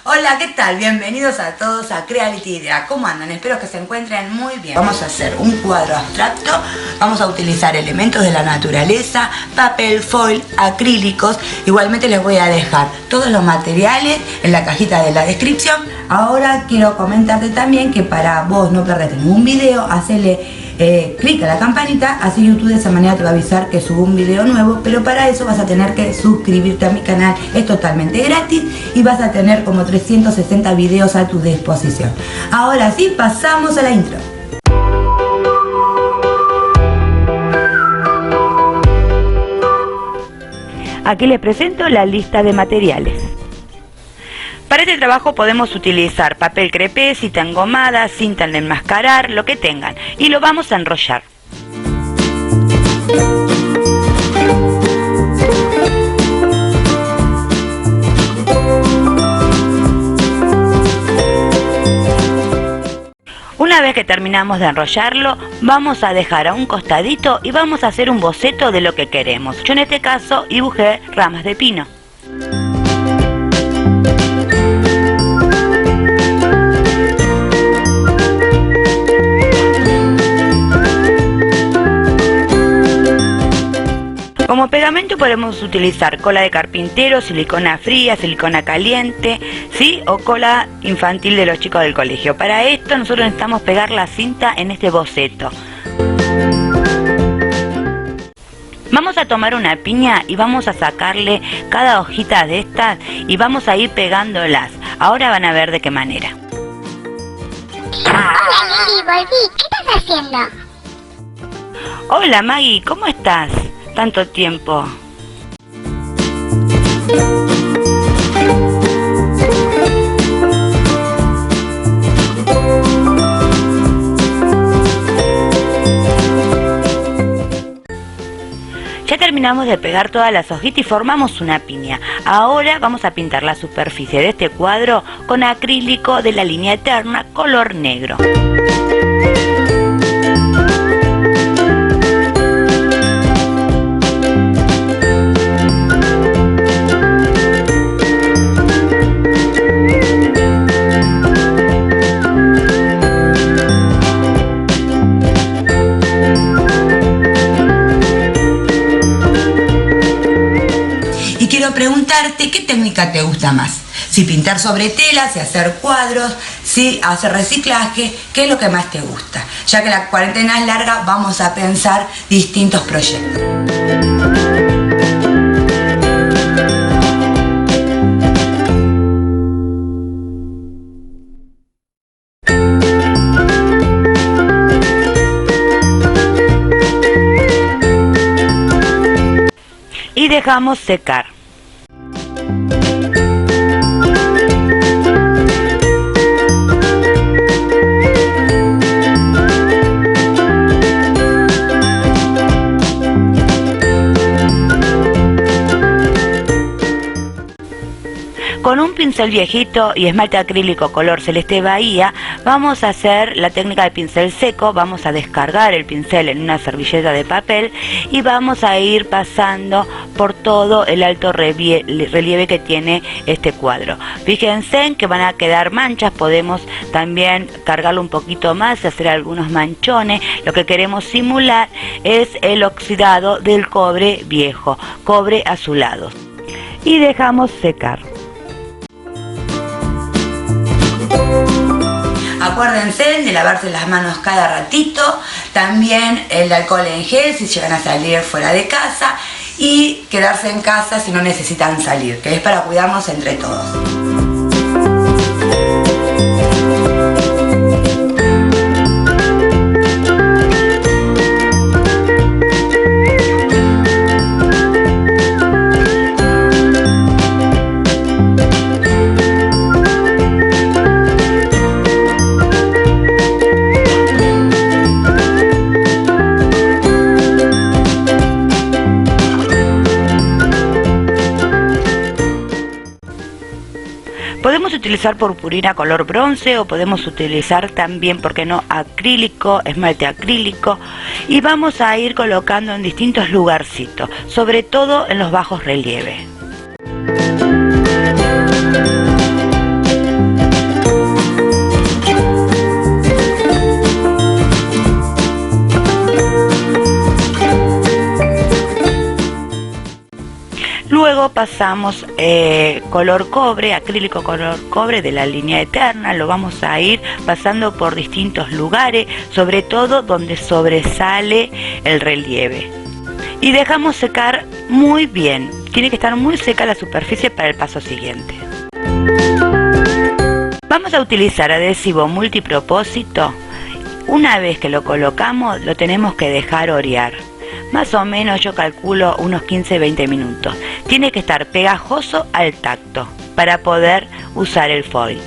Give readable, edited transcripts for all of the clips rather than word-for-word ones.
Hola, ¿qué tal? Bienvenidos a todos a Creality Idea. ¿Cómo andan? Espero que se encuentren muy bien. Vamos a hacer un cuadro abstracto, vamos a utilizar elementos de la naturaleza, papel, foil, acrílicos. Igualmente les voy a dejar todos los materiales en la cajita de la descripción. Ahora quiero comentarte también que para vos no perderte ningún video, hacele clic a la campanita, así YouTube de esa manera te va a avisar que subo un video nuevo, pero para eso vas a tener que suscribirte a mi canal, es totalmente gratis y vas a tener como 360 videos a tu disposición. Ahora sí, pasamos a la intro. Aquí les presento la lista de materiales. Para este trabajo podemos utilizar papel crepé, cinta engomada, cinta de enmascarar, lo que tengan, y lo vamos a enrollar. Una vez que terminamos de enrollarlo, vamos a dejar a un costadito y vamos a hacer un boceto de lo que queremos. Yo en este caso dibujé ramas de pino. Como pegamento podemos utilizar cola de carpintero, silicona fría, silicona caliente, ¿sí? O cola infantil de los chicos del colegio. Para esto nosotros necesitamos pegar la cinta en este boceto. Vamos a tomar una piña y vamos a sacarle cada hojita de estas y vamos a ir pegándolas. Ahora van a ver de qué manera. Hola Lili, volví. ¿Qué estás haciendo? Hola Maggie, ¿cómo estás? Tanto tiempo. Ya terminamos de pegar todas las hojitas y formamos una piña. Ahora vamos a pintar la superficie de este cuadro con acrílico de la línea eterna color negro. Preguntarte qué técnica te gusta más, si pintar sobre tela, si hacer cuadros, si hacer reciclaje, qué es lo que más te gusta. Ya que la cuarentena es larga, vamos a pensar distintos proyectos. Y dejamos secar. Con un pincel viejito y esmalte acrílico color celeste bahía vamos a hacer la técnica de pincel seco. Vamos a descargar el pincel en una servilleta de papel y vamos a ir pasando por todo el alto relieve que tiene este cuadro. Fíjense en que van a quedar manchas, podemos también cargarlo un poquito más y hacer algunos manchones. Lo que queremos simular es el oxidado del cobre viejo, cobre azulado. Y dejamos secar. Acuérdense de lavarse las manos cada ratito, también el alcohol en gel si llegan a salir fuera de casa y quedarse en casa si no necesitan salir, que es para cuidarnos entre todos. Podemos utilizar purpurina color bronce o podemos utilizar también, ¿por qué no?, acrílico, esmalte acrílico, y vamos a ir colocando en distintos lugarcitos, sobre todo en los bajos relieves. pasamos color cobre, acrílico color cobre de la línea Eterna. Lo vamos a ir pasando por distintos lugares, sobre todo donde sobresale el relieve. Y dejamos secar muy bien. Tiene que estar muy seca la superficie para el paso siguiente. Vamos a utilizar adhesivo multipropósito. Una vez que lo colocamos, lo tenemos que dejar orear. Más o menos yo calculo unos 15-20 minutos. Tiene que estar pegajoso al tacto para poder usar el foil.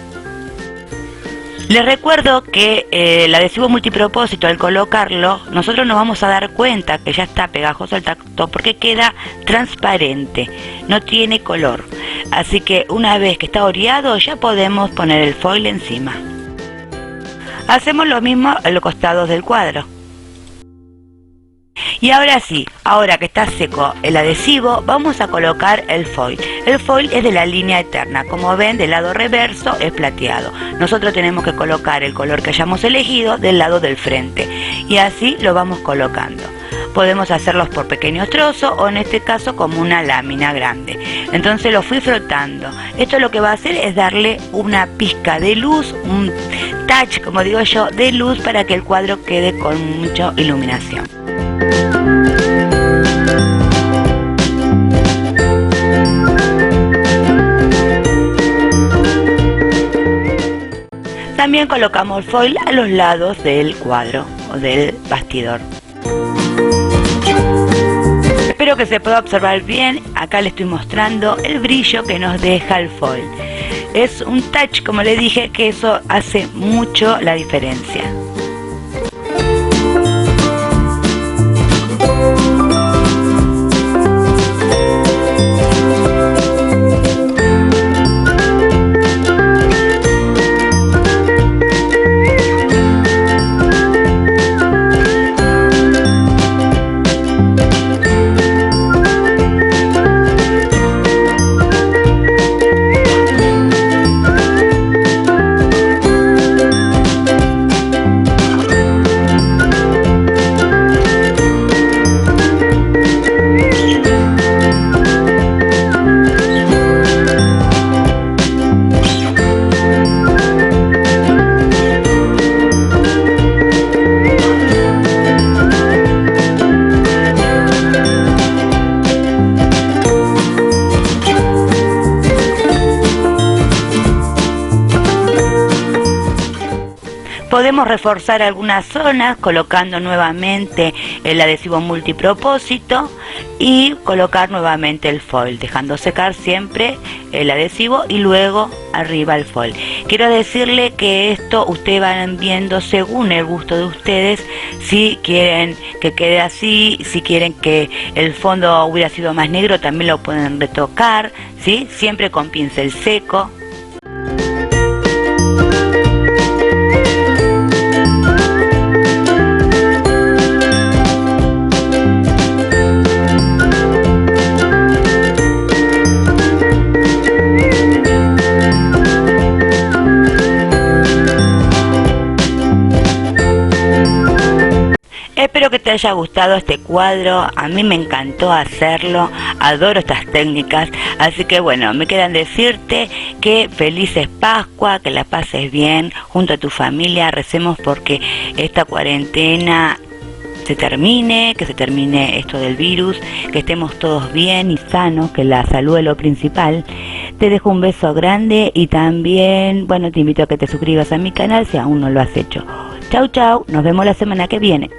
Les recuerdo que el adhesivo multipropósito, al colocarlo, nosotros nos vamos a dar cuenta que ya está pegajoso al tacto porque queda transparente, no tiene color. Así que una vez que está oreado ya podemos poner el foil encima. Hacemos lo mismo a los costados del cuadro. Y ahora sí, ahora que está seco el adhesivo, vamos a colocar el foil. El foil es de la línea Eterna, como ven del lado reverso es plateado. Nosotros tenemos que colocar el color que hayamos elegido del lado del frente. Y así lo vamos colocando. Podemos hacerlos por pequeños trozos o en este caso como una lámina grande. Entonces lo fui frotando. Esto lo que va a hacer es darle una pizca de luz, un touch, como digo yo, de luz para que el cuadro quede con mucha iluminación. También colocamos el foil a los lados del cuadro o del bastidor. Espero que se pueda observar bien. Acá le estoy mostrando el brillo que nos deja el foil. Es un touch, como le dije, que eso hace mucho la diferencia. Podemos reforzar algunas zonas colocando nuevamente el adhesivo multipropósito y colocar nuevamente el foil, dejando secar siempre el adhesivo y luego arriba el foil. Quiero decirle que esto ustedes van viendo según el gusto de ustedes, si quieren que quede así, si quieren que el fondo hubiera sido más negro también lo pueden retocar, ¿sí? Siempre con pincel seco. Espero que te haya gustado este cuadro, a mí me encantó hacerlo, adoro estas técnicas, así que bueno, me quedan decirte que felices Pascua, que la pases bien junto a tu familia, recemos porque esta cuarentena se termine, que se termine esto del virus, que estemos todos bien y sanos, que la salud es lo principal. Te dejo un beso grande y también, bueno, te invito a que te suscribas a mi canal si aún no lo has hecho. Chau, chau, nos vemos la semana que viene.